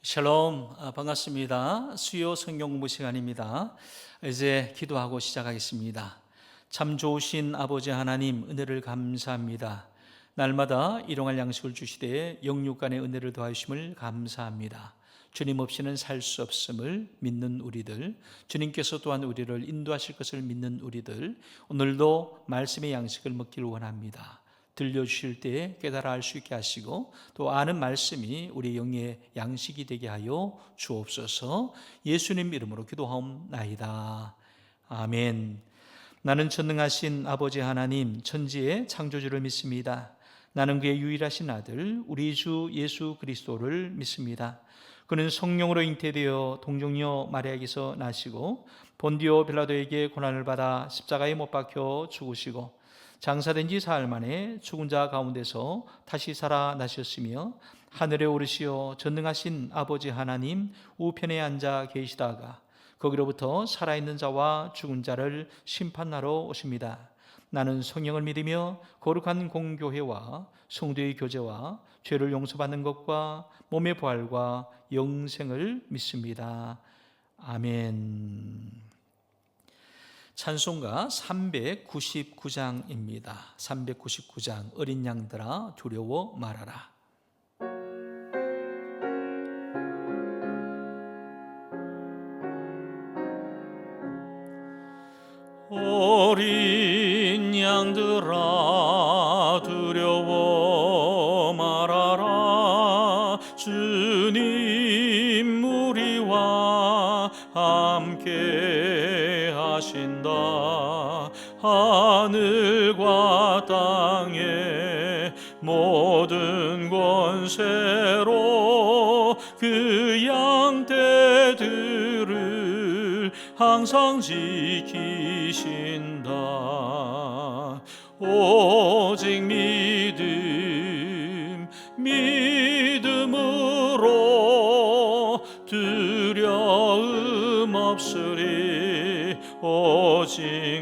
샬롬, 반갑습니다. 수요 성경 공부 시간입니다. 이제 기도하고 시작하겠습니다. 참 좋으신 아버지 하나님, 은혜를 감사합니다. 날마다 일용할 양식을 주시되 영육간의 은혜를 더하심을 감사합니다. 주님 없이는 살 수 없음을 믿는 우리들, 주님께서 또한 우리를 인도하실 것을 믿는 우리들, 오늘도 말씀의 양식을 먹기를 원합니다. 들려주실 때에 깨달아 알 수 있게 하시고 또 아는 말씀이 우리 영의 양식이 되게 하여 주옵소서. 예수님 이름으로 기도하옵나이다. 아멘. 나는 전능하신 아버지 하나님, 천지의 창조주를 믿습니다. 나는 그의 유일하신 아들 우리 주 예수 그리스도를 믿습니다. 그는 성령으로 잉태되어 동정녀 마리아에게서 나시고 본디오 빌라도에게 고난을 받아 십자가에 못 박혀 죽으시고 장사된 지 사흘 만에 죽은 자 가운데서 다시 살아나셨으며 하늘에 오르시어 전능하신 아버지 하나님 우편에 앉아 계시다가 거기로부터 살아있는 자와 죽은 자를 심판하러 오십니다. 나는 성령을 믿으며 거룩한 공교회와 성도의 교제와 죄를 용서받는 것과 몸의 부활과 영생을 믿습니다. 아멘. 찬송가 399장입니다. 399장. 어린 양들아 두려워 말아라. 어린 양들아 두려워 말아라. 주님 우리와 함께 하신다. 하늘과 땅의 모든 권세로 그 양떼들을 항상 지키신다. 오직 믿음으로 두려움 없으리. 오직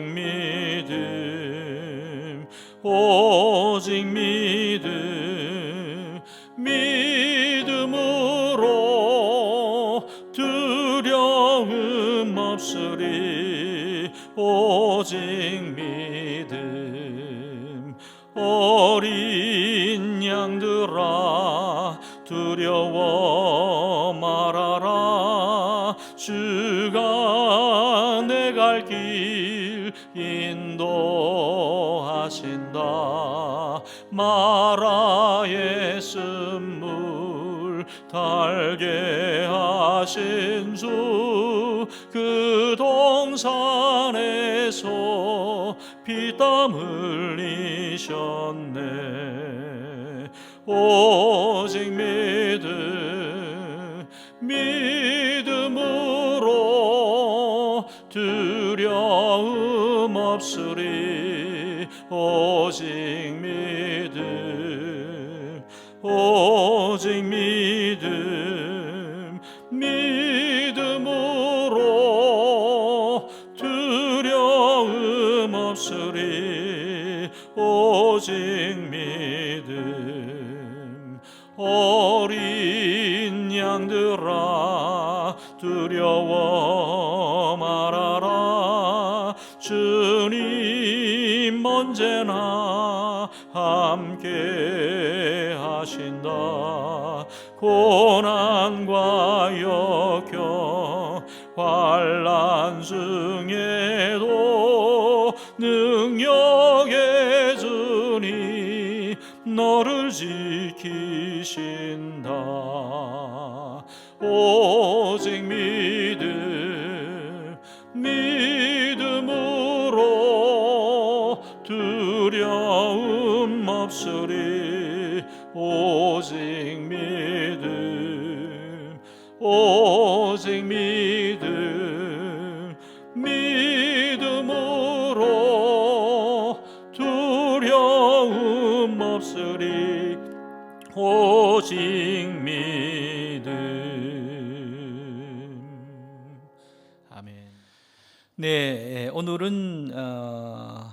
믿음으로 두려움 없으리. 오직 믿음. 어린 양들아 두려워 말아라. 주가 내 갈 길 인도하신다. 마라의 쓴물 달게 하신 주, 그 동산에서 피땀 흘리셨네. 오직 믿음으로 두려움 없으리. 오직 믿음으로 두려움 없으리. 오직 믿음. 어린 양들아 두려워 말아라. 주님 언제나 함께 하신다. 고난과 역경 환승에도 능력의 주님 너를 지키신다. 오직 믿음으로 두려움 없으리. 오직 믿음으로 두려움 없으리. 오직 믿음. 아멘. 네, 오늘은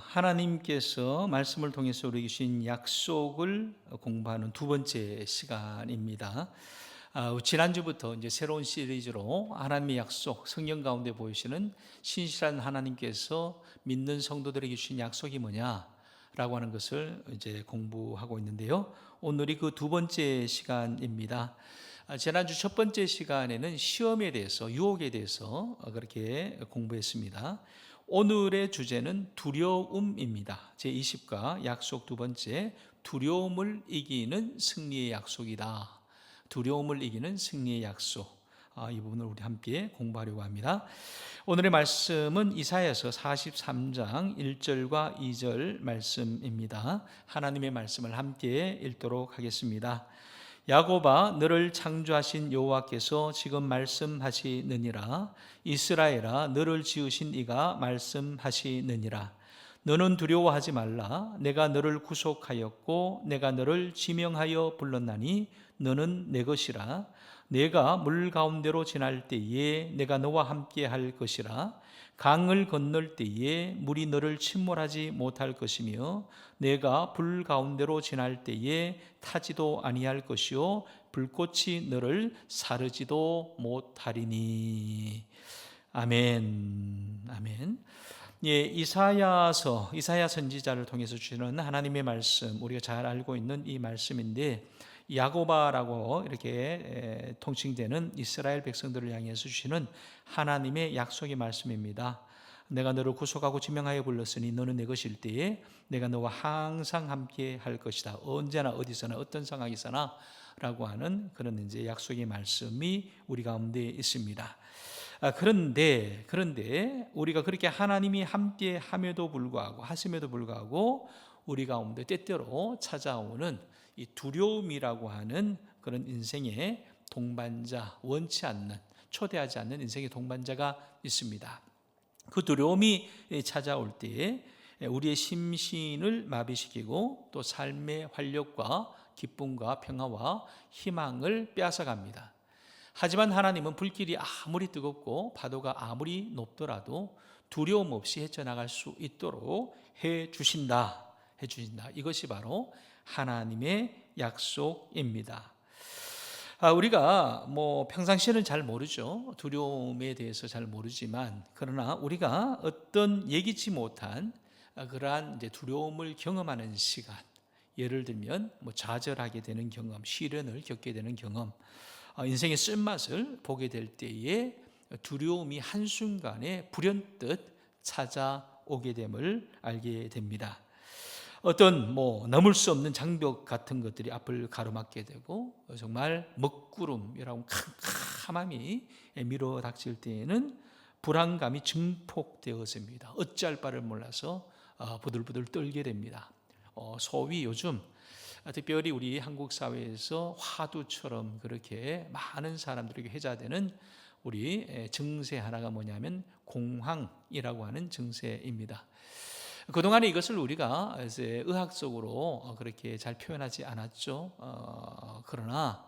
하나님께서 말씀을 통해서 우리에게 주신 약속을 공부하는 두 번째 시간입니다. 지난주부터 이제 새로운 시리즈로 하나님의 약속, 성경 가운데 보이시는 신실한 하나님께서 믿는 성도들에게 주신 약속이 뭐냐라고 하는 것을 이제 공부하고 있는데요. 오늘이 그 두 번째 시간입니다. 지난주 첫 번째 시간에는 시험에 대해서, 유혹에 대해서 그렇게 공부했습니다. 오늘의 주제는 두려움입니다. 제20과 약속 두 번째, 두려움을 이기는 승리의 약속이다. 두려움을 이기는 승리의 약속. 이 부분을 우리 함께 공부하려고 합니다. 오늘의 말씀은 이사야서 43장 1절과 2절 말씀입니다. 하나님의 말씀을 함께 읽도록 하겠습니다. 야곱아, 너를 창조하신 여호와께서 지금 말씀하시느니라. 이스라엘아, 너를 지으신 이가 말씀하시느니라. 너는 두려워하지 말라. 내가 너를 구속하였고 내가 너를 지명하여 불렀나니 너는 내 것이라. 내가 물 가운데로 지날 때에 내가 너와 함께 할 것이라. 강을 건널 때에 물이 너를 침몰하지 못할 것이며 내가 불 가운데로 지날 때에 타지도 아니할 것이요 불꽃이 너를 사르지도 못하리니. 아멘. 아멘. 예, 이사야 선지자를 통해서 주시는 하나님의 말씀, 우리가 잘 알고 있는 이 말씀인데, 야고바라고 이렇게 통칭되는 이스라엘 백성들을 향해서 주시는 하나님의 약속의 말씀입니다. 내가 너를 구속하고 지명하여 불렀으니 너는 내 것일 때에 내가 너와 항상 함께 할 것이다. 언제나 어디서나 어떤 상황에서나 라고 하는 그런 이제 약속의 말씀이 우리 가운데 있습니다. 그런데 우리가 그렇게 하나님이 함께 함에도 불구하고 하심에도 불구하고 우리 가운데 때때로 찾아오는 이 두려움이라고 하는 그런 인생의 동반자, 원치 않는, 초대하지 않는 인생의 동반자가 있습니다. 그 두려움이 찾아올 때에 우리의 심신을 마비시키고 또 삶의 활력과 기쁨과 평화와 희망을 빼앗아갑니다. 하지만 하나님은 불길이 아무리 뜨겁고 파도가 아무리 높더라도 두려움 없이 헤쳐나갈 수 있도록 해주신다. 이것이 바로 하나님의 약속입니다. 우리가 평상시에는 잘 모르죠. 두려움에 대해서 잘 모르지만, 그러나 우리가 어떤 예기치 못한 그러한 이제 두려움을 경험하는 시간, 예를 들면 좌절하게 되는 경험, 시련을 겪게 되는 경험, 인생의 쓴맛을 보게 될 때에 두려움이 한순간에 불현듯 찾아오게 됨을 알게 됩니다. 어떤 넘을 수 없는 장벽 같은 것들이 앞을 가로막게 되고 정말 먹구름이라고 캄캄함이 밀어 닥칠 때에는 불안감이 증폭되어집니다. 어찌할 바를 몰라서 부들부들 떨게 됩니다. 소위 요즘 특별히 우리 한국 사회에서 화두처럼 그렇게 많은 사람들에게 회자되는 우리 증세 하나가 뭐냐면 공황이라고 하는 증세입니다. 그동안에 이것을 우리가 이제 의학적으로 그렇게 잘 표현하지 않았죠. 그러나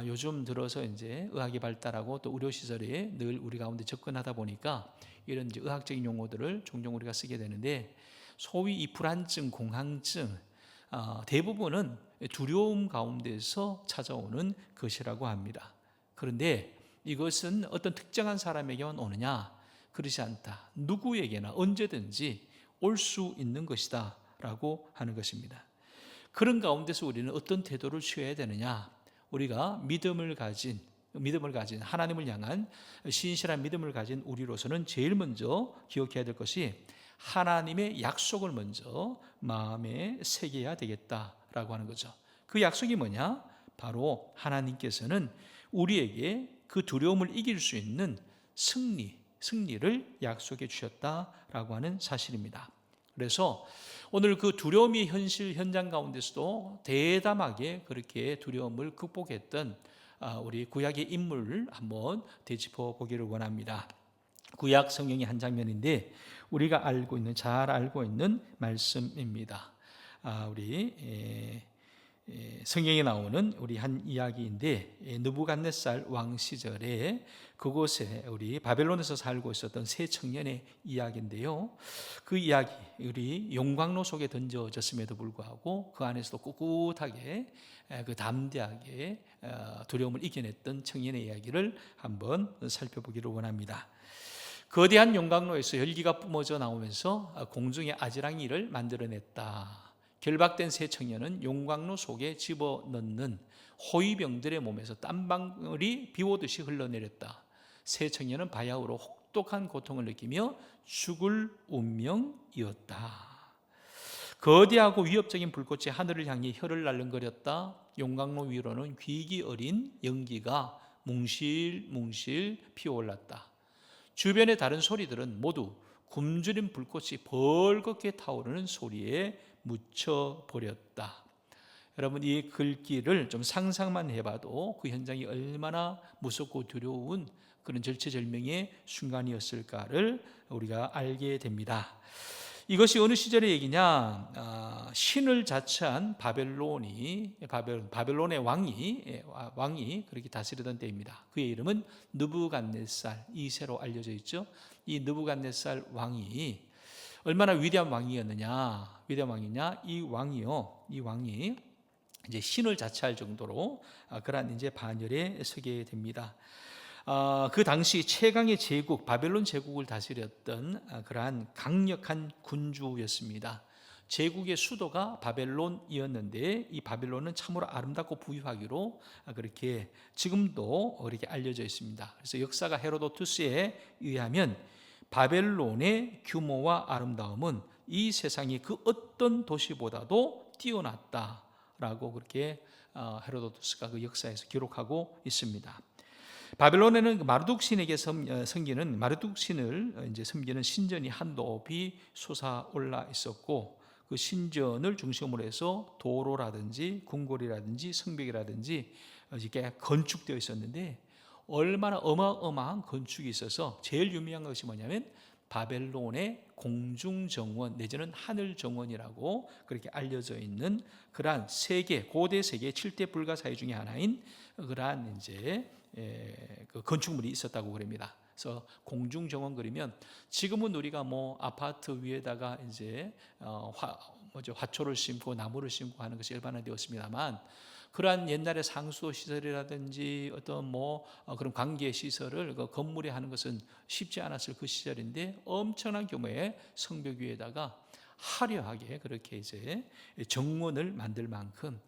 요즘 들어서 이제 의학이 발달하고 또 의료 시설에 늘 우리 가운데 접근하다 보니까 이런 이제 의학적인 용어들을 종종 우리가 쓰게 되는데, 소위 이 불안증, 공황증 대부분은 두려움 가운데서 찾아오는 것이라고 합니다. 그런데 이것은 어떤 특정한 사람에게만 오느냐? 그렇지 않다. 누구에게나 언제든지 올 수 있는 것이다 라고 하는 것입니다. 그런 가운데서 우리는 어떤 태도를 취해야 되느냐? 우리가 믿음을 가진 믿음을 가진, 하나님을 향한 신실한 믿음을 가진 우리로서는 제일 먼저 기억해야 될 것이 하나님의 약속을 먼저 마음에 새겨야 되겠다라고 하는 거죠. 그 약속이 뭐냐? 바로 하나님께서는 우리에게 그 두려움을 이길 수 있는 승리를 약속해 주셨다라고 하는 사실입니다. 그래서 오늘 그 두려움의 현장 가운데서도 대담하게 그렇게 두려움을 극복했던 우리 구약의 인물을 한번 되짚어 보기를 원합니다. 구약 성경의 한 장면인데 우리가 잘 알고 있는 말씀입니다. 우리 성경에 나오는 우리 한 이야기인데 느부갓네살 왕 시절에 그곳에 우리 바벨론에서 살고 있었던 세 청년의 이야기인데요. 그 이야기, 우리 용광로 속에 던져졌음에도 불구하고 그 안에서도 꿋꿋하게 그 담대하게 두려움을 이겨냈던 청년의 이야기를 한번 살펴보기를 원합니다. 거대한 용광로에서 열기가 뿜어져 나오면서 공중에 아지랑이를 만들어냈다. 결박된 세 청년은 용광로 속에 집어넣는 호위병들의 몸에서 땀방울이 비오듯이 흘러내렸다. 세 청년은 바야흐로 혹독한 고통을 느끼며 죽을 운명이었다. 거대하고 위협적인 불꽃이 하늘을 향해 혀를 날름거렸다. 용광로 위로는 귀기 어린 연기가 뭉실뭉실 피어올랐다. 주변의 다른 소리들은 모두 굶주린 불꽃이 벌겋게 타오르는 소리에 묻혀버렸다. 여러분, 이 글귀를 좀 상상만 해봐도 그 현장이 얼마나 무섭고 두려운 그런 절체절명의 순간이었을까를 우리가 알게 됩니다. 이것이 어느 시절의 얘기냐? 신을 자처한 바벨론의 왕이 그렇게 다스리던 때입니다. 그의 이름은 느부갓네살 2세로 알려져 있죠. 이 느부갓네살 왕이 얼마나 위대한 왕이었느냐? 이 왕이 이제 신을 자처할 정도로 그러한 이제 반열에 서게 됩니다. 그 당시 최강의 제국 바벨론 제국을 다스렸던 그러한 강력한 군주였습니다. 제국의 수도가 바벨론이었는데 이 바벨론은 참으로 아름답고 부유하기로 그렇게 지금도 이렇게 알려져 있습니다. 그래서 역사가 헤로도투스에 의하면 바벨론의 규모와 아름다움은 이 세상의 그 어떤 도시보다도 뛰어났다라고 그렇게 헤로도투스가 그 역사에서 기록하고 있습니다. 바벨론에는 마르둑 신에게 섬기는 마르둑 신을 이제 섬기는 신전이 한 높이 솟아올라 있었고 그 신전을 중심으로 해서 도로라든지 궁궐이라든지 성벽이라든지 이렇게 건축되어 있었는데 얼마나 어마어마한 건축이 있어서 제일 유명한 것이 뭐냐면 바벨론의 공중정원 내지는 하늘정원이라고 그렇게 알려져 있는 그러한 고대 세계 7대 불가사의 중에 하나인 그러한 이제 그 건축물이 있었다고 그럽니다. 그래서 공중정원 그리면 지금은 우리가 뭐 아파트 위에다가 이제 화초를 심고 나무를 심고 하는 것이 일반화되었습니다만 그러한 옛날의 상수도 시설이라든지 어떤 그런 관계 시설을 그 건물에 하는 것은 쉽지 않았을 그 시절인데 엄청난 규모의 성벽 위에다가 화려하게 그렇게 이제 정원을 만들 만큼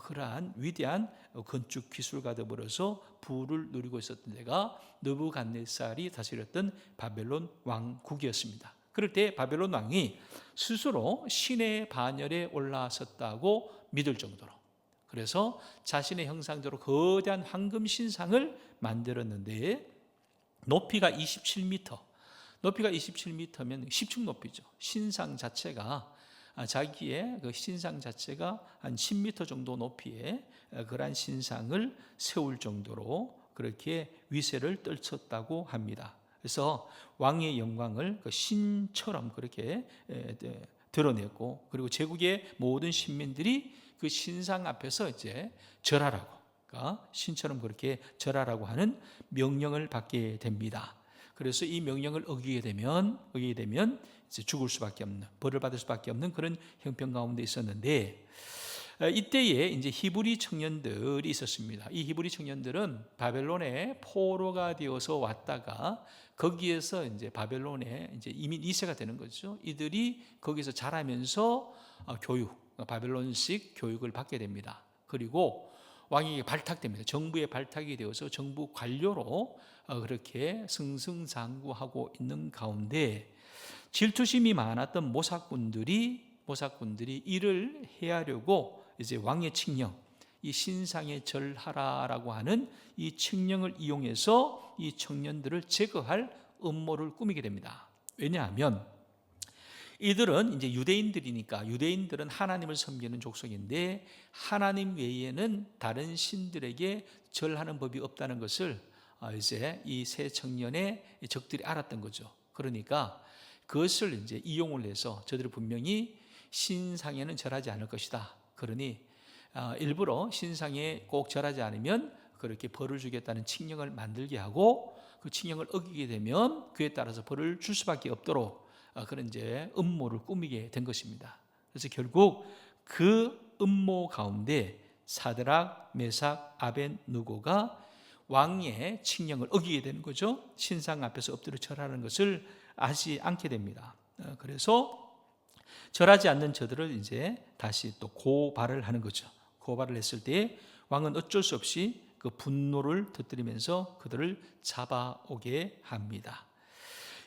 그러한 위대한 건축 기술과 더불어서 부를 누리고 있었던 데가 느부갓네살이 다스렸던 바벨론 왕국이었습니다. 그럴 때 바벨론 왕이 스스로 신의 반열에 올라섰다고 믿을 정도로 그래서 자신의 형상대로 거대한 황금 신상을 만들었는데 높이가 27m, 높이가 27m면 10층 높이죠. 신상 자체가 자기의 그 신상 자체가 한 10m 정도 높이의 그러한 신상을 세울 정도로 그렇게 위세를 떨쳤다고 합니다. 그래서 왕의 영광을 그 신처럼 그렇게 드러냈고 그리고 제국의 모든 신민들이 그 신상 앞에서 이제 절하라고, 그러니까 신처럼 그렇게 절하라고 하는 명령을 받게 됩니다. 그래서 이 명령을 어기게 되면 이제 죽을 수밖에 없는, 벌을 받을 수밖에 없는 그런 형편 가운데 있었는데 이때에 이제 히브리 청년들이 있었습니다. 이 히브리 청년들은 바벨론에 포로가 되어서 왔다가 거기에서 이제 바벨론에 이제 이민 2세가 되는 거죠. 이들이 거기서 자라면서 바벨론식 교육을 받게 됩니다. 그리고 왕에게 발탁됩니다. 정부에 발탁이 되어서 정부 관료로 그렇게 승승장구하고 있는 가운데 질투심이 많았던 모사꾼들이 이를 해하려고 이제 왕의 칙령, 이 신상에 절하라라고 하는 이 칙령을 이용해서 이 청년들을 제거할 음모를 꾸미게 됩니다. 왜냐하면 이들은 이제 유대인들이니까, 유대인들은 하나님을 섬기는 족속인데 하나님 외에는 다른 신들에게 절하는 법이 없다는 것을 이제 이 세 청년의 적들이 알았던 거죠. 그러니까 그것을 이제 이용을 해서 저들이 분명히 신상에는 절하지 않을 것이다. 그러니 일부러 신상에 꼭 절하지 않으면 그렇게 벌을 주겠다는 칙령을 만들게 하고, 그 칙령을 어기게 되면 그에 따라서 벌을 줄 수밖에 없도록 그런 이제 음모를 꾸미게 된 것입니다. 그래서 결국 그 음모 가운데 사드락, 메삭, 아벤누고가 왕의 칙령을 어기게 되는 거죠. 신상 앞에서 엎드려 절하는 것을 하지 않게 됩니다. 그래서 절하지 않는 저들을 이제 다시 또 고발을 하는 거죠. 고발을 했을 때 왕은 어쩔 수 없이 그 분노를 터뜨리면서 그들을 잡아오게 합니다.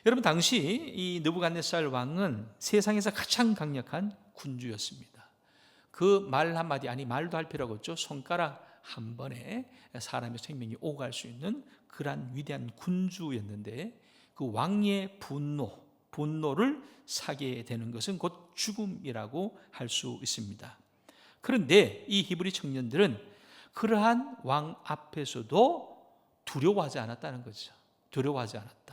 여러분, 당시 이 느부갓네살 왕은 세상에서 가장 강력한 군주였습니다. 그 말 한마디, 아니 말도 할 필요가 없죠. 손가락 한 번에 사람의 생명이 오갈 수 있는 그러한 위대한 군주였는데 그 왕의 분노를 사게 되는 것은 곧 죽음이라고 할 수 있습니다. 그런데 이 히브리 청년들은 그러한 왕 앞에서도 두려워하지 않았다는 거죠. 두려워하지 않았다.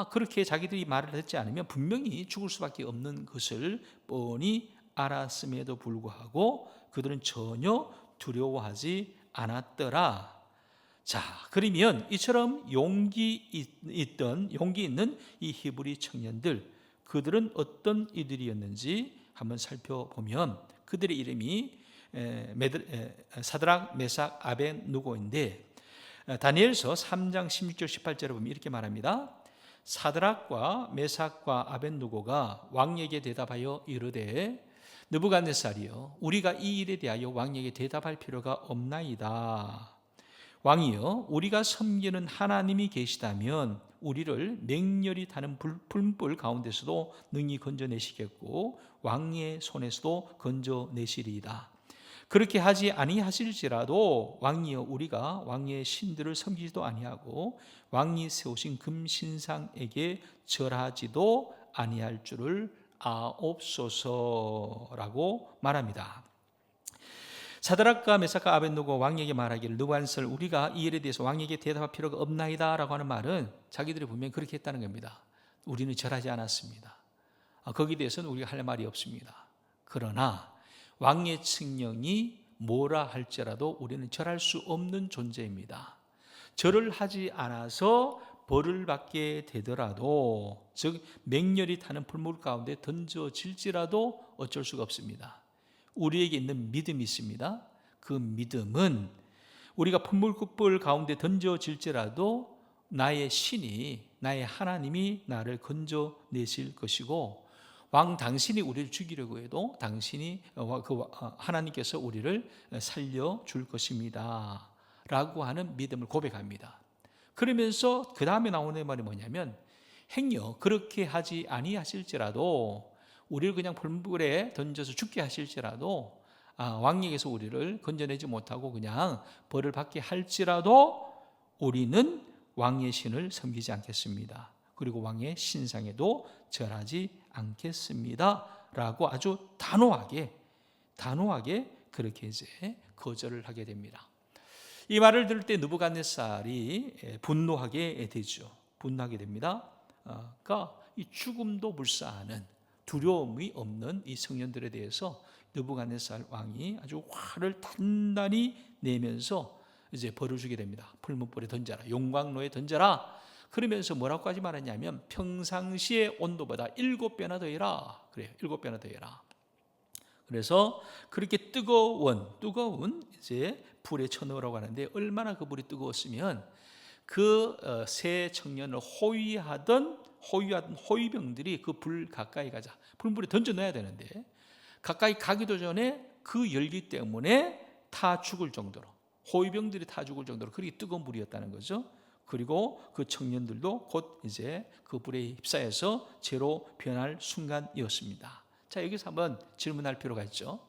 그렇게 자기들이 말을 듣지 않으면 분명히 죽을 수밖에 없는 것을 뻔히 알았음에도 불구하고 그들은 전혀 두려워하지 않았더라. 자, 그러면 이처럼 용기 있는 이 히브리 청년들, 그들은 어떤 이들이었는지 한번 살펴보면 그들의 이름이 사드락, 메삭, 아벤누고인데 다니엘서 3장 16절 18절에 보면 이렇게 말합니다. 사드락과 메삭과 아벤누고가 왕에게 대답하여 이르되 느부갓네살이여, 우리가 이 일에 대하여 왕에게 대답할 필요가 없나이다. 왕이여, 우리가 섬기는 하나님이 계시다면 우리를 맹렬히 타는 불불 가운데서도 능히 건져내시겠고 왕의 손에서도 건져내시리이다. 그렇게 하지 아니하실지라도 왕이여, 우리가 왕의 신들을 섬기지도 아니하고 왕이 세우신 금신상에게 절하지도 아니할 줄을 아옵소서라고 말합니다. 사드락과 메삭과 아벤누고 왕에게 말하기를 느부갓네살, 우리가 이 일에 대해서 왕에게 대답할 필요가 없나이다 라고 하는 말은 자기들이 분명히 그렇게 했다는 겁니다. 우리는 절하지 않았습니다. 거기에 대해서는 우리가 할 말이 없습니다. 그러나 왕의 칙령이 뭐라 할지라도 우리는 절할 수 없는 존재입니다. 절을 하지 않아서 벌을 받게 되더라도, 즉 맹렬히 타는 불물 가운데 던져질지라도 어쩔 수가 없습니다. 우리에게 있는 믿음이 있습니다. 그 믿음은 우리가 불물불 가운데 던져질지라도 나의 신이, 나의 하나님이 나를 건져내실 것이고, 왕 당신이 우리를 죽이려고 해도 하나님께서 우리를 살려줄 것입니다 라고 하는 믿음을 고백합니다. 그러면서 그 다음에 나오는 말이 뭐냐면, 행여 그렇게 하지 아니하실지라도, 우리를 그냥 불물에 던져서 죽게 하실지라도, 왕에게서 우리를 건져내지 못하고 그냥 벌을 받게 할지라도 우리는 왕의 신을 섬기지 않겠습니다. 그리고 왕의 신상에도 절하지 않겠습니다 라고 아주 단호하게 그렇게 이제 거절을 하게 됩니다. 이 말을 들을 때 느부갓네살이 분노하게 되죠. 분노하게 됩니다. 그러니까 이 죽음도 불사하는, 두려움이 없는 이 청년들에 대해서 느부갓네살 왕이 아주 화를 단단히 내면서 이제 벌을 주게 됩니다. 풀무불에 던져라, 용광로에 던져라. 그러면서 뭐라고까지 말했냐면 평상시의 온도보다 7배나 더 해라. 그래요. 7배나 더 해라. 그래서 그렇게 뜨거운 이제 불에 쳐넣으라고 하는데, 얼마나 그 불이 뜨거웠으면 그 세 청년을 호위하던 호위병들이 그 불 가까이 가자, 불물에 던져 넣어야 되는데 가까이 가기도 전에 그 열기 때문에 타 죽을 정도로, 호위병들이 타 죽을 정도로 그렇게 뜨거운 불이었다는 거죠. 그리고 그 청년들도 곧 이제 그 불에 휩싸여서 재로 변할 순간이었습니다. 자, 여기서 한번 질문할 필요가 있죠.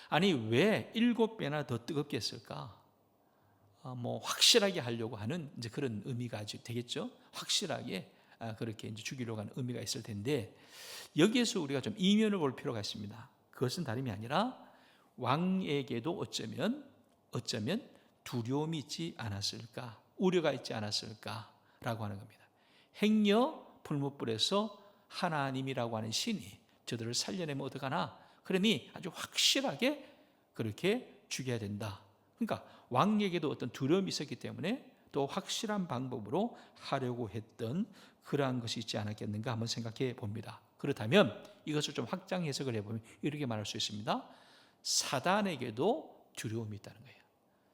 아니, 왜 7배나 더 뜨겁게 했을까? 확실하게 하려고 하는 이제 그런 의미가 아주 되겠죠. 확실하게 그렇게 이제 죽이려고 하는 의미가 있을 텐데, 여기에서 우리가 좀 이면을 볼 필요가 있습니다. 그것은 다름이 아니라 왕에게도 어쩌면 두려움이 있지 않았을까, 우려가 있지 않았을까라고 하는 겁니다. 행여 풀무불에서 하나님이라고 하는 신이 저들을 살려내면 어떡하나, 그러니 아주 확실하게 그렇게 죽여야 된다. 그러니까 왕에게도 어떤 두려움이 있었기 때문에 또 확실한 방법으로 하려고 했던 그러한 것이 있지 않았겠는가 한번 생각해 봅니다. 그렇다면 이것을 좀 확장 해석을 해보면 이렇게 말할 수 있습니다. 사단에게도 두려움이 있다는 거예요.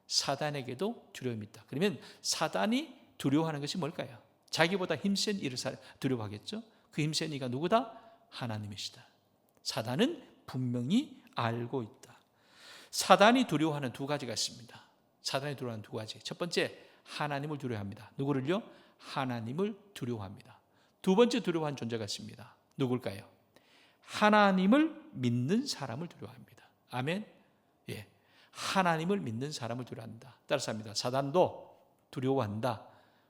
사단에게도 두려움이 있다. 그러면 사단이 두려워하는 것이 뭘까요? 자기보다 힘센 이를 두려워하겠죠. 그 힘센 이가 누구다? 하나님이시다. 사단은 분명히 알고 있다. 사단이 두려워하는 두 가지가 있습니다. 사단이 두려워하는 두 가지. 첫 번째, 하나님을 두려워합니다. 누구를요? 하나님을 두려워합니다. 두 번째 두려워하는 존재가 있습니다. 누굴까요? 하나님을 믿는 사람을 두려워합니다. 아멘. 예, 하나님을 믿는 사람을 두려워한다. 따라서 합니다. 사단도 두려워한다.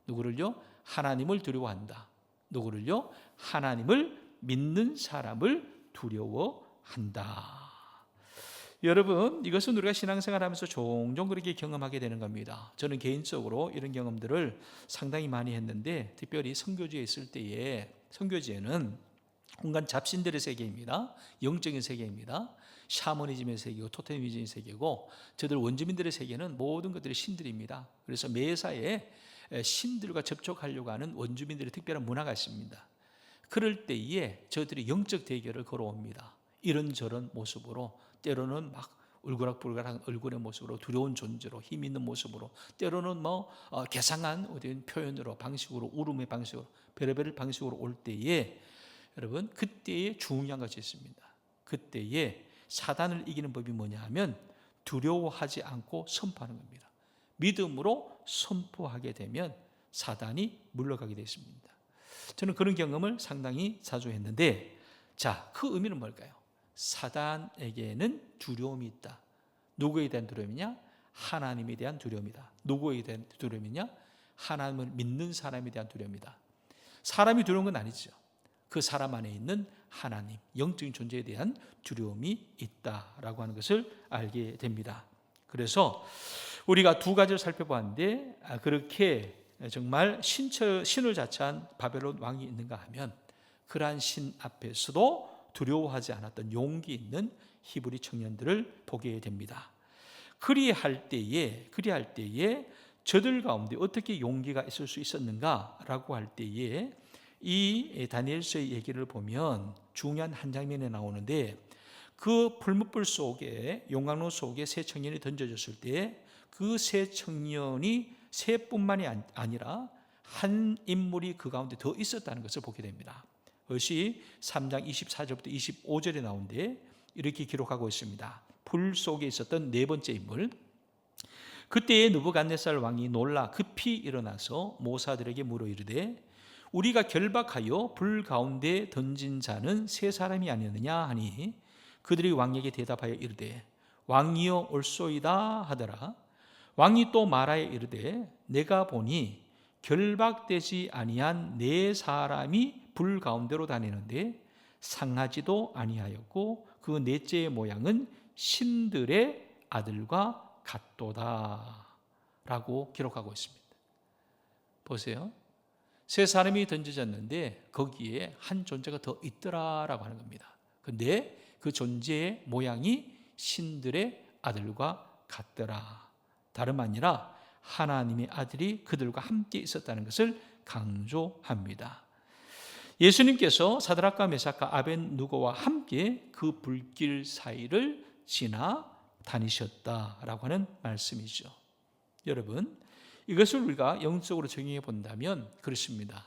누구를요? 하나님을 두려워한다. 누구를요? 하나님을 믿는 사람을 두려워한다. 여러분, 이것은 우리가 신앙생활하면서 종종 그렇게 경험하게 되는 겁니다. 저는 개인적으로 이런 경험들을 상당히 많이 했는데, 특별히 선교지에 있을 때에, 선교지에는 온갖 잡신들의 세계입니다. 영적인 세계입니다. 샤머니즘의 세계고 토테미즘의 세계고, 저들 원주민들의 세계는 모든 것들이 신들입니다. 그래서 매사에 신들과 접촉하려고 하는 원주민들의 특별한 문화가 있습니다. 그럴 때에 저들이 영적 대결을 걸어옵니다. 이런저런 모습으로, 때로는 막 울그락불그락한 얼굴의 모습으로, 두려운 존재로, 힘 있는 모습으로, 때로는 개상한 표현으로, 방식으로, 울음의 방식으로, 별의별 방식으로 올 때에, 여러분, 그때에 중요한 것이 있습니다. 그때에 사단을 이기는 법이 뭐냐 하면 두려워하지 않고 선포하는 겁니다. 믿음으로 선포하게 되면 사단이 물러가게 되어 있습니다. 저는 그런 경험을 상당히 자주 했는데, 자, 그 의미는 뭘까요? 사단에게는 두려움이 있다. 누구에 대한 두려움이냐? 하나님에 대한 두려움이다. 누구에 대한 두려움이냐? 하나님을 믿는 사람에 대한 두려움이다. 사람이 두려운 건 아니죠. 그 사람 안에 있는 하나님, 영적인 존재에 대한 두려움이 있다라고 하는 것을 알게 됩니다. 그래서 우리가 두 가지를 살펴보았는데, 그렇게 정말 신을 자처한 바벨론 왕이 있는가 하면, 그러한 신 앞에서도 두려워하지 않았던 용기 있는 히브리 청년들을 보게 됩니다. 그리할 때에 저들 가운데 어떻게 용기가 있을 수 있었는가라고 할 때에, 이 다니엘서의 얘기를 보면 중요한 한 장면에 나오는데, 그 풀무불 속에, 용광로 속에 세 청년이 던져졌을 때 그 세 청년이 세뿐만이 아니라 한 인물이 그 가운데 더 있었다는 것을 보게 됩니다. 그것이 3장 24절부터 25절에 나오는데 이렇게 기록하고 있습니다. 불 속에 있었던 네 번째 인물. 그때에 느부갓네살 왕이 놀라 급히 일어나서 모사들에게 물어 이르되, 우리가 결박하여 불 가운데 던진 자는 세 사람이 아니었느냐 하니, 그들이 왕에게 대답하여 이르되, 왕이여 올소이다 하더라. 왕이 또 말하여 이르되, 내가 보니 결박되지 아니한 네 사람이 불 가운데로 다니는데 상하지도 아니하였고 그 넷째의 모양은 신들의 아들과 같도다 라고 기록하고 있습니다. 보세요. 세 사람이 던져졌는데 거기에 한 존재가 더 있더라라고 하는 겁니다. 근데 그 존재의 모양이 신들의 아들과 같더라. 다름 아니라 하나님의 아들이 그들과 함께 있었다는 것을 강조합니다. 예수님께서 사드락과 메삭과 아벳느고와 함께 그 불길 사이를 지나 다니셨다라고 하는 말씀이죠. 여러분, 이것을 우리가 영적으로 적용해 본다면 그렇습니다.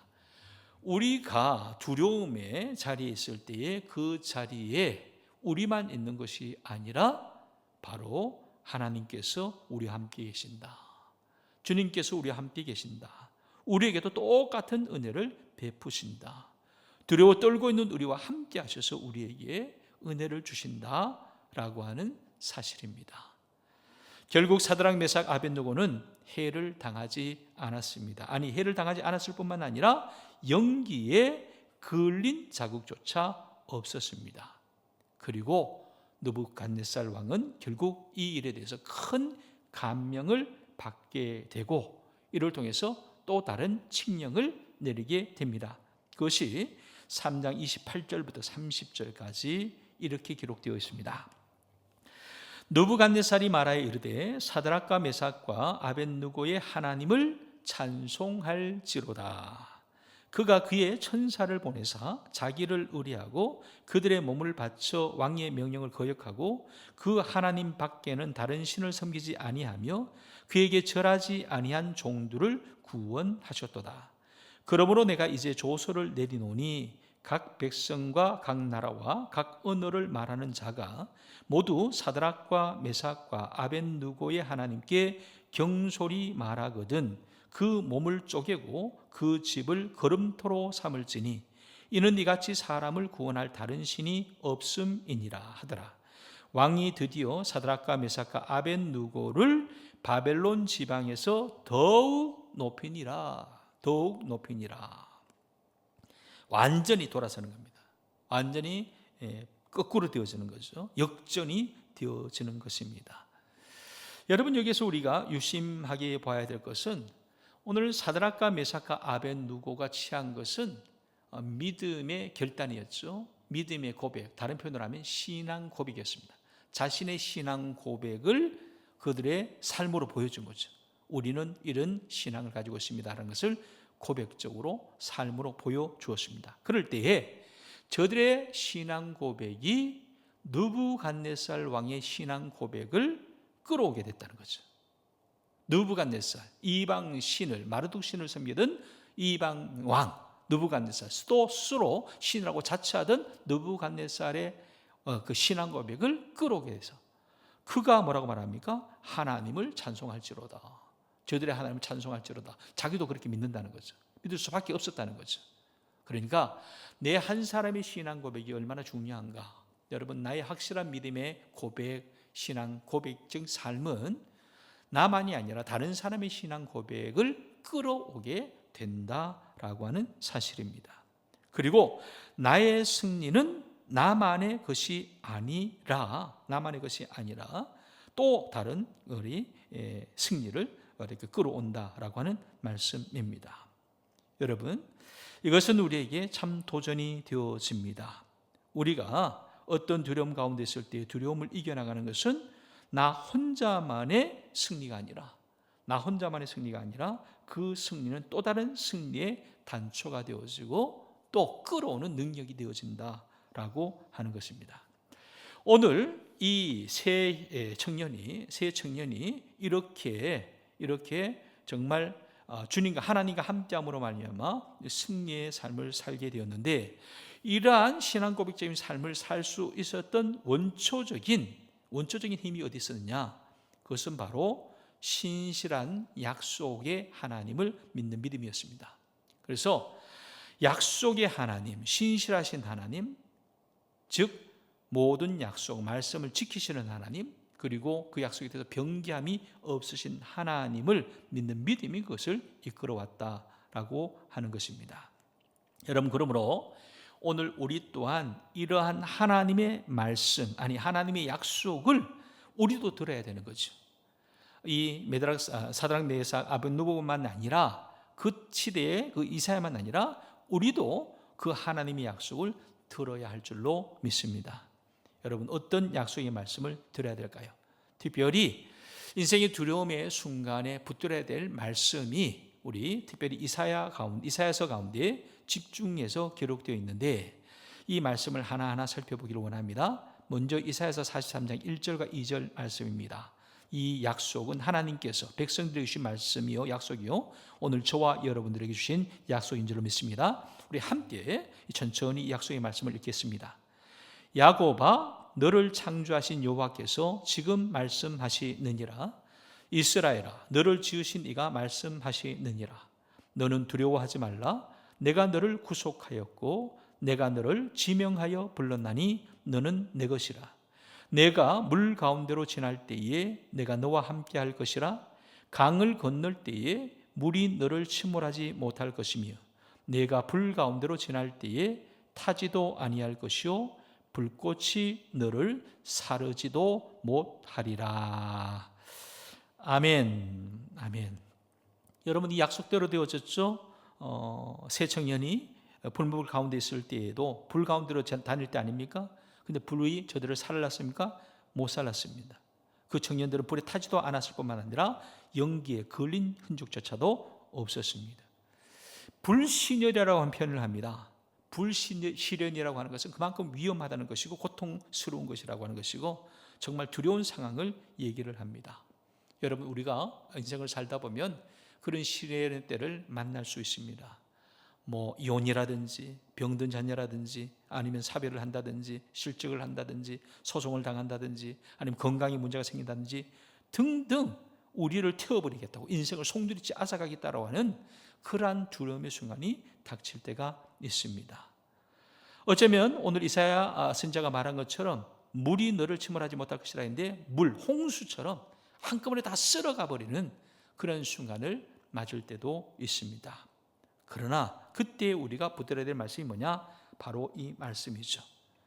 우리가 두려움의 자리에 있을 때에 그 자리에 우리만 있는 것이 아니라 바로 하나님께서 우리와 함께 계신다. 주님께서 우리와 함께 계신다. 우리에게도 똑같은 은혜를 베푸신다. 두려워 떨고 있는 우리와 함께 하셔서 우리에게 은혜를 주신다라고 하는 사실입니다. 결국 사드락 메삭 아벳느고는 해를 당하지 않았습니다. 아니, 해를 당하지 않았을 뿐만 아니라 연기에 걸린 자국조차 없었습니다. 그리고 느부갓네살 왕은 결국 이 일에 대해서 큰 감명을 받게 되고 이를 통해서 또 다른 칙령을 내리게 됩니다. 그것이 3장 28절부터 30절까지 이렇게 기록되어 있습니다. 느부갓네살이 말하여 이르되 사드락과 메삭과 아벳느고의 하나님을 찬송할지로다. 그가 그의 천사를 보내사 자기를 의뢰하고 그들의 몸을 바쳐 왕의 명령을 거역하고 그 하나님 밖에는 다른 신을 섬기지 아니하며 그에게 절하지 아니한 종들을 구원하셨도다. 그러므로 내가 이제 조서를 내리노니 각 백성과 각 나라와 각 언어를 말하는 자가 모두 사드락과 메삭과 아벳느고의 하나님께 경솔히 말하거든 그 몸을 쪼개고 그 집을 걸음토로 삼을지니 이는 이같이 사람을 구원할 다른 신이 없음이니라 하더라. 왕이 드디어 사드락과 메삭과 아벳느고를 바벨론 지방에서 더욱 높이니라. 완전히 돌아서는 겁니다. 완전히 거꾸로 되어지는 거죠. 역전이 되어지는 것입니다. 여러분, 여기서 우리가 유심하게 봐야 될 것은 오늘 사드락과 메삭과 아벳느고가 취한 것은 믿음의 결단이었죠. 믿음의 고백, 다른 표현으로 하면 신앙 고백이었습니다. 자신의 신앙 고백을 그들의 삶으로 보여준 거죠. 우리는 이런 신앙을 가지고 있습니다 라는 것을 고백적으로 삶으로 보여주었습니다. 그럴 때에 저들의 신앙 고백이 느부갓네살 왕의 신앙 고백을 끌어오게 됐다는 거죠. 느부갓네살, 이방 신을, 마르둑 신을 섬기던 이방 왕 느부갓네살, 또 스스로 신이라고 자처하던 느부갓네살의 그 신앙 고백을 끌어오게 해서 그가 뭐라고 말합니까? 하나님을 찬송할지로다. 저들의 하나님을 찬송할지로다. 자기도 그렇게 믿는다는 거죠. 믿을 수밖에 없었다는 거죠. 그러니까 내 한 사람의 신앙 고백이 얼마나 중요한가. 여러분, 나의 확실한 믿음의 고백, 신앙 고백적 삶은 나만이 아니라 다른 사람의 신앙 고백을 끌어오게 된다라고 하는 사실입니다. 그리고 나의 승리는 나만의 것이 아니라 또 다른 우리 승리를 이렇게 끌어온다라고 하는 말씀입니다. 여러분, 이것은 우리에게 참 도전이 되어집니다. 우리가 어떤 두려움 가운데 있을 때 두려움을 이겨나가는 것은 나 혼자만의 승리가 아니라 그 승리는 또 다른 승리의 단초가 되어지고 또 끌어오는 능력이 되어진다라고 하는 것입니다. 오늘 이 세 청년이 이렇게 정말 주님과 하나님과 함께함으로 말미암아 승리의 삶을 살게 되었는데, 이러한 신앙 고백적인 삶을 살 수 있었던 원초적인 힘이 어디 있었느냐? 그것은 바로 신실한 약속의 하나님을 믿는 믿음이었습니다. 그래서 약속의 하나님, 신실하신 하나님, 즉 모든 약속, 말씀을 지키시는 하나님, 그리고 그 약속에 대해서 변개함이 없으신 하나님을 믿는 믿음이 그것을 이끌어왔다라고 하는 것입니다. 여러분, 그러므로 오늘 우리 또한 이러한 하나님의 말씀, 하나님의 약속을 우리도 들어야 되는 거죠. 이 사드락, 메삭, 아벳느고만 아니라 그 시대의 그 이사야만 아니라 우리도 그 하나님의 약속을 들어야 할 줄로 믿습니다. 여러분, 어떤 약속의 말씀을 들어야 될까요? 특별히 인생의 두려움의 순간에 붙들어야 될 말씀이 우리 특별히 이사야서 가운데 집중해서 기록되어 있는데, 이 말씀을 하나하나 살펴보기를 원합니다. 먼저 이사야서 43장 1절과 2절 말씀입니다. 이 약속은 하나님께서 백성들에게 주신 말씀이요, 약속이요, 오늘 저와 여러분들에게 주신 약속인 줄로 믿습니다. 우리 함께 천천히 이 약속의 말씀을 읽겠습니다. 야곱아, 너를 창조하신 여호와께서 지금 말씀하시느니라. 이스라엘아, 너를 지으신 이가 말씀하시느니라. 너는 두려워하지 말라. 내가 너를 구속하였고 내가 너를 지명하여 불렀나니 너는 내 것이라. 내가 물 가운데로 지날 때에 내가 너와 함께 할 것이라. 강을 건널 때에 물이 너를 침몰하지 못할 것이며 내가 불 가운데로 지날 때에 타지도 아니할 것이요 불꽃이 너를 사르지도 못하리라. 아멘. 아멘. 여러분, 이 약속대로 되어졌죠? 새 청년이 불물 가운데 있을 때에도 불 가운데로 다닐 때 아닙니까? 근데 불이 저들을 살랐습니까? 못 살랐습니다. 그 청년들은 불에 타지도 않았을 뿐만 아니라 연기에 걸린 흔적조차도 없었습니다. 불시련이라고 하는 표현을 합니다. 불시련이라고 하는 것은 그만큼 위험하다는 것이고 고통스러운 것이라고 하는 것이고 정말 두려운 상황을 얘기를 합니다. 여러분, 우리가 인생을 살다 보면 그런 시련의 때를 만날 수 있습니다. 이혼이라든지 병든 자녀라든지 아니면 사별을 한다든지 실직을 한다든지 소송을 당한다든지 아니면 건강에 문제가 생긴다든지 등등 우리를 태워버리겠다고 인생을 송두리째 앗아가겠다고 하는 그러한 두려움의 순간이 닥칠 때가 있습니다. 어쩌면 오늘 이사야 선지자가 말한 것처럼 물이 너를 침몰하지 못할 것이라 했는데 홍수처럼 한꺼번에 다 쓸어가 버리는 그런 순간을 맞을 때도 있습니다. 그러나 그때 우리가 붙들어야 될 말씀이 뭐냐? 바로 이 말씀이죠.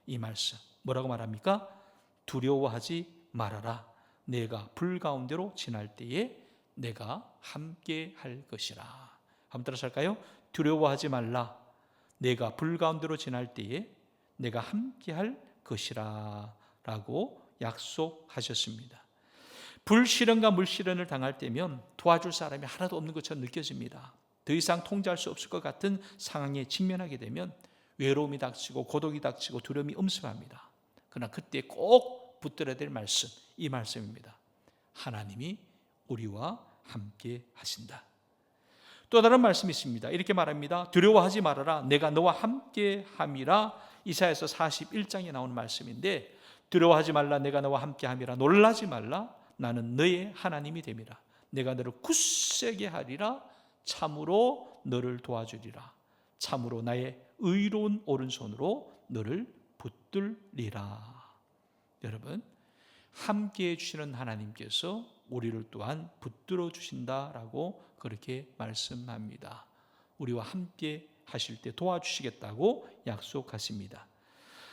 이 말씀 뭐라고 말합니까? 두려워하지 말아라. 내가 불 가운데로 지날 때에 내가 함께 할 것이라. 한번 따라서 할까요? 두려워하지 말라. 내가 불 가운데로 지날 때에 내가 함께 할 것이라 라고 약속하셨습니다. 불시련과 물시련을 당할 때면 도와줄 사람이 하나도 없는 것처럼 느껴집니다. 더 이상 통제할 수 없을 것 같은 상황에 직면하게 되면 외로움이 닥치고 고독이 닥치고 두려움이 엄습합니다. 그러나 그때 꼭 붙들어야 될 말씀, 이 말씀입니다. 하나님이 우리와 함께 하신다. 또 다른 말씀이 있습니다. 이렇게 말합니다. 두려워하지 말아라. 내가 너와 함께 함이라. 이사야서 41장에 나오는 말씀인데 두려워하지 말라. 내가 너와 함께 함이라. 놀라지 말라. 나는 너의 하나님이 됨이라. 내가 너를 굳세게 하리라. 참으로 너를 도와주리라. 참으로 나의 의로운 오른손으로 너를 붙들리라. 여러분, 함께해 주시는 하나님께서 우리를 또한 붙들어 주신다라고 그렇게 말씀합니다. 우리와 함께 하실 때 도와주시겠다고 약속하십니다.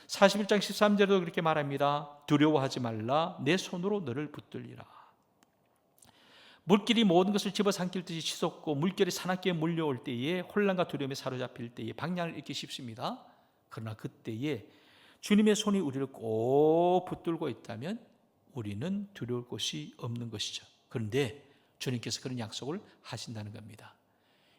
41장 13절에도 그렇게 말합니다. 두려워하지 말라. 내 손으로 너를 붙들리라. 물길이 모든 것을 집어삼킬 듯이 치솟고 물결이 사납게 몰려올 때에 혼란과 두려움에 사로잡힐 때에 방향을 잃기 쉽습니다. 그러나 그때에 주님의 손이 우리를 꼭 붙들고 있다면 우리는 두려울 것이 없는 것이죠. 그런데 주님께서 그런 약속을 하신다는 겁니다.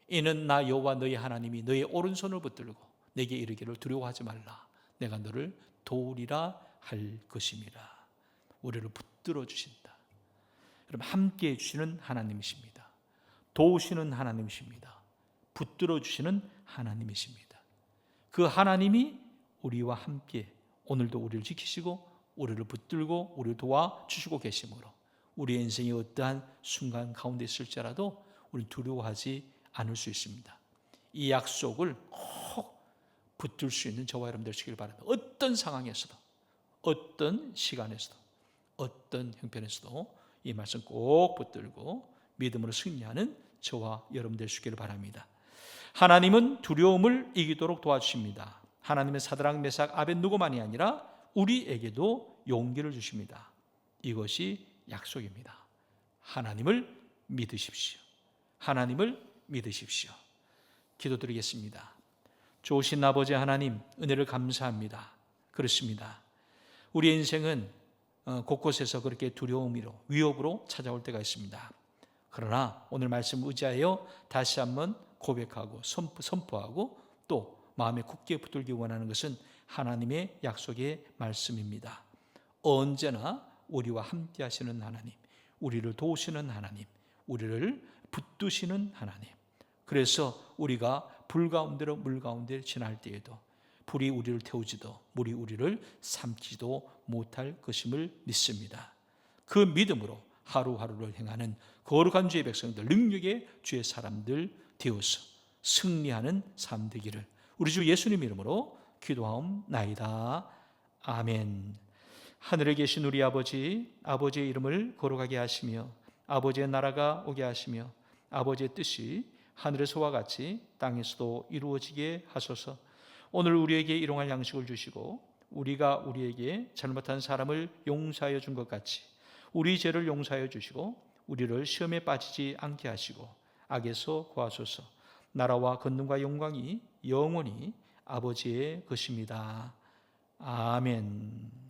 이는 나 여호와 너희 하나님이 너의 오른손을 붙들고 내게 이르기를 두려워하지 말라. 내가 너를 도우리라 할 것임이라. 우리를 붙들어 주신다. 여러분, 함께해 주시는 하나님이십니다. 도우시는 하나님이십니다. 붙들어 주시는 하나님이십니다. 그 하나님이 우리와 함께 오늘도 우리를 지키시고 우리를 붙들고 우리를 도와주시고 계시므로 우리의 인생의 어떠한 순간 가운데 있을지라도 우리는 두려워하지 않을 수 있습니다. 이 약속을 꼭 붙들 수 있는 저와 여러분 되시길 바랍니다. 어떤 상황에서도 어떤 시간에서도 어떤 형편에서도 이 말씀 꼭 붙들고 믿음으로 승리하는 저와 여러분 되시기를 바랍니다. 하나님은 두려움을 이기도록 도와주십니다. 하나님은 사드락 메삭 아벳느고만이 아니라 우리에게도 용기를 주십니다. 이것이 약속입니다. 하나님을 믿으십시오. 하나님을 믿으십시오. 기도드리겠습니다. 좋으신 아버지 하나님, 은혜를 감사합니다. 그렇습니다. 우리의 인생은 곳곳에서 그렇게 두려움으로 위협으로 찾아올 때가 있습니다. 그러나 오늘 말씀 의지하여 다시 한번 고백하고 선포하고 또 마음에 굳게 붙들기 원하는 것은 하나님의 약속의 말씀입니다. 언제나 우리와 함께 하시는 하나님, 우리를 도우시는 하나님, 우리를 붙드시는 하나님. 그래서 우리가 불 가운데로 물 가운데 지날 때에도 불이 우리를 태우지도 물이 우리를 삼키지도 못할 것임을 믿습니다. 그 믿음으로 하루하루를 행하는 거룩한 주의 백성들, 능력의 주의 사람들 되어서 승리하는 삶 되기를 우리 주 예수님 이름으로 기도하옵나이다. 아멘. 하늘에 계신 우리 아버지, 아버지의 이름을 거룩하게 하시며 아버지의 나라가 오게 하시며 아버지의 뜻이 하늘에서와 같이 땅에서도 이루어지게 하소서. 오늘 우리에게 일용할 양식을 주시고 우리가 우리에게 잘못한 사람을 용서하여 준 것 같이 우리 죄를 용서하여 주시고 우리를 시험에 빠지지 않게 하시고 악에서 구하소서. 나라와 권능과 영광이 영원히 아버지의 것입니다. 아멘.